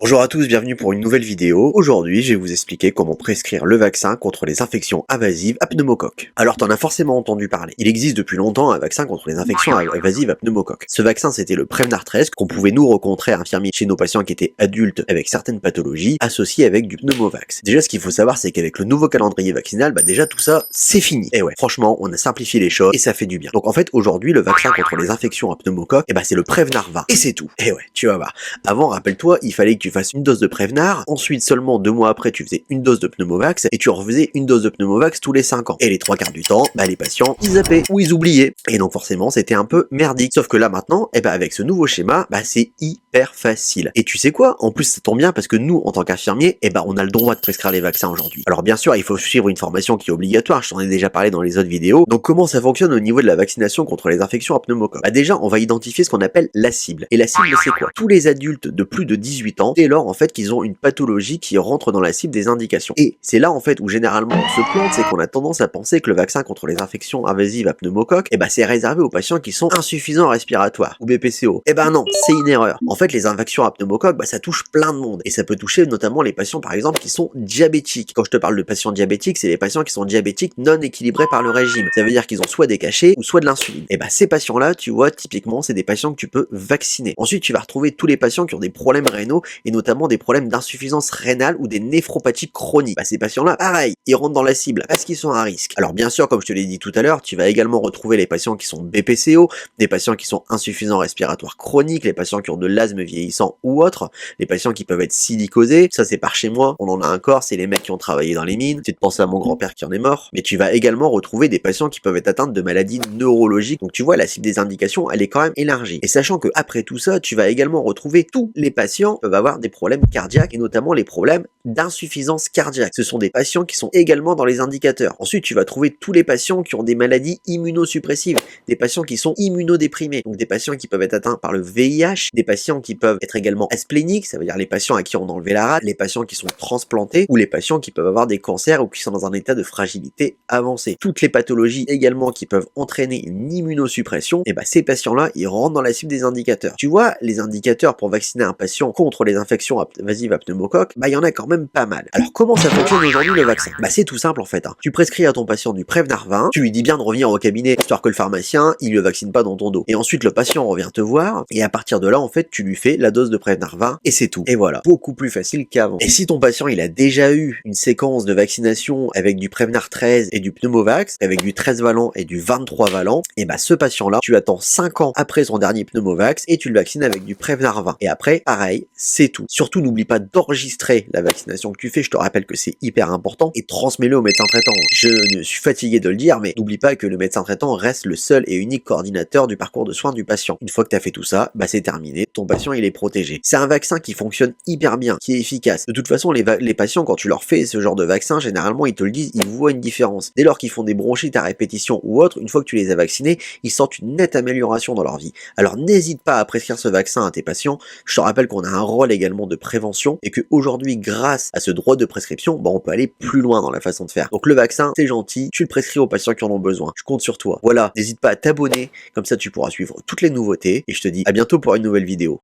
Bonjour à tous, bienvenue pour une nouvelle vidéo. Aujourd'hui, je vais vous expliquer comment prescrire le vaccin contre les infections invasives à pneumocoque. Alors, t'en as forcément entendu parler. Il existe depuis longtemps un vaccin contre les infections invasives à pneumocoque. Ce vaccin, c'était le Prevnar 13 qu'on pouvait nous rencontrer infirmier chez nos patients qui étaient adultes avec certaines pathologies associées avec du pneumovax. Déjà, ce qu'il faut savoir, c'est qu'avec le nouveau calendrier vaccinal, déjà tout ça, c'est fini. Et ouais, franchement, on a simplifié les choses et ça fait du bien. Donc en fait, aujourd'hui, le vaccin contre les infections à pneumocoque, c'est le Prevnar 20. Et c'est tout. Et ouais, tu vas voir. Avant, rappelle-toi, il fallait que tu fasses une dose de Prevnar, ensuite seulement 2 mois après tu faisais une dose de pneumovax et tu refaisais une dose de pneumovax tous les 5 ans. Et les 3 quarts du temps, les patients ils zappaient ou ils oubliaient. Et donc forcément c'était un peu merdique. Sauf que là maintenant, avec ce nouveau schéma, c'est hyper facile. Et tu sais quoi? En plus ça tombe bien parce que nous en tant qu'infirmiers, on a le droit de prescrire les vaccins aujourd'hui. Alors bien sûr il faut suivre une formation qui est obligatoire, je t'en ai déjà parlé dans les autres vidéos. Donc comment ça fonctionne au niveau de la vaccination contre les infections à pneumocoque? Déjà on va identifier ce qu'on appelle la cible. Et la cible c'est quoi? Tous les adultes de plus de 18 ans, dès lors en fait qu'ils ont une pathologie qui rentre dans la cible des indications. Et c'est là en fait où généralement on se plante, c'est qu'on a tendance à penser que le vaccin contre les infections invasives à pneumocoque, c'est réservé aux patients qui sont insuffisants respiratoires ou BPCO. Non, c'est une erreur. En fait, les infections à pneumocoque, ça touche plein de monde et ça peut toucher notamment les patients par exemple qui sont diabétiques. Quand je te parle de patients diabétiques, c'est les patients qui sont diabétiques non équilibrés par le régime. Ça veut dire qu'ils ont soit des cachets ou soit de l'insuline. Ces patients-là, tu vois, typiquement, c'est des patients que tu peux vacciner. Ensuite, tu vas retrouver tous les patients qui ont des problèmes rénaux et notamment des problèmes d'insuffisance rénale ou des néphropathies chroniques. Ces patients-là, pareil, ils rentrent dans la cible parce qu'ils sont à risque. Alors bien sûr, comme je te l'ai dit tout à l'heure, tu vas également retrouver les patients qui sont BPCO, des patients qui sont insuffisants respiratoires chroniques, les patients qui ont de l'asthme vieillissant ou autre, les patients qui peuvent être silicosés, ça c'est par chez moi, on en a encore, c'est les mecs qui ont travaillé dans les mines, c'est de penser à mon grand-père qui en est mort, mais tu vas également retrouver des patients qui peuvent être atteints de maladies neurologiques, donc tu vois, la cible des indications, elle est quand même élargie. Et sachant que après tout ça, tu vas également retrouver tous les patients qui peuvent avoir des problèmes cardiaques et notamment les problèmes d'insuffisance cardiaque. Ce sont des patients qui sont également dans les indicateurs. Ensuite, tu vas trouver tous les patients qui ont des maladies immunosuppressives, des patients qui sont immunodéprimés, donc des patients qui peuvent être atteints par le VIH, des patients qui peuvent être également aspléniques, ça veut dire les patients à qui on a enlevé la rate, les patients qui sont transplantés ou les patients qui peuvent avoir des cancers ou qui sont dans un état de fragilité avancée. Toutes les pathologies également qui peuvent entraîner une immunosuppression, ces patients-là, ils rentrent dans la cible des indicateurs. Tu vois, les indicateurs pour vacciner un patient contre les infections invasives à pneumocoque, il y en a quand même pas mal. Alors comment ça fonctionne aujourd'hui le vaccin? C'est tout simple en fait. Tu prescris à ton patient du Prevnar 20, tu lui dis bien de revenir au cabinet histoire que le pharmacien, il le vaccine pas dans ton dos. Et ensuite le patient revient te voir et à partir de là en fait tu lui fais la dose de Prevnar 20 et c'est tout. Et voilà, beaucoup plus facile qu'avant. Et si ton patient il a déjà eu une séquence de vaccination avec du Prevnar 13 et du pneumovax, avec du 13 valent et du 23 valent, ce patient-là, tu attends 5 ans après son dernier pneumovax et tu le vaccines avec du Prevnar 20. Et après, pareil, c'est tout. Surtout n'oublie pas d'enregistrer la vaccination que tu fais, je te rappelle que c'est hyper important, et transmets-le au médecin traitant. Je ne suis fatigué de le dire, mais n'oublie pas que le médecin traitant reste le seul et unique coordinateur du parcours de soins du patient. Une fois que tu as fait tout ça, c'est terminé, ton patient il est protégé. C'est un vaccin qui fonctionne hyper bien, qui est efficace. De toute façon, les patients, quand tu leur fais ce genre de vaccin, généralement ils te le disent, ils voient une différence. Dès lors qu'ils font des bronchites à répétition ou autre, une fois que tu les as vaccinés, ils sentent une nette amélioration dans leur vie. Alors n'hésite pas à prescrire ce vaccin à tes patients. Je te rappelle qu'on a un rôle également de prévention et que aujourd'hui, grâce à ce droit de prescription, on peut aller plus loin dans la façon de faire. Donc le vaccin, c'est gentil, tu le prescris aux patients qui en ont besoin. Je compte sur toi. Voilà, n'hésite pas à t'abonner, comme ça tu pourras suivre toutes les nouveautés et je te dis à bientôt pour une nouvelle vidéo.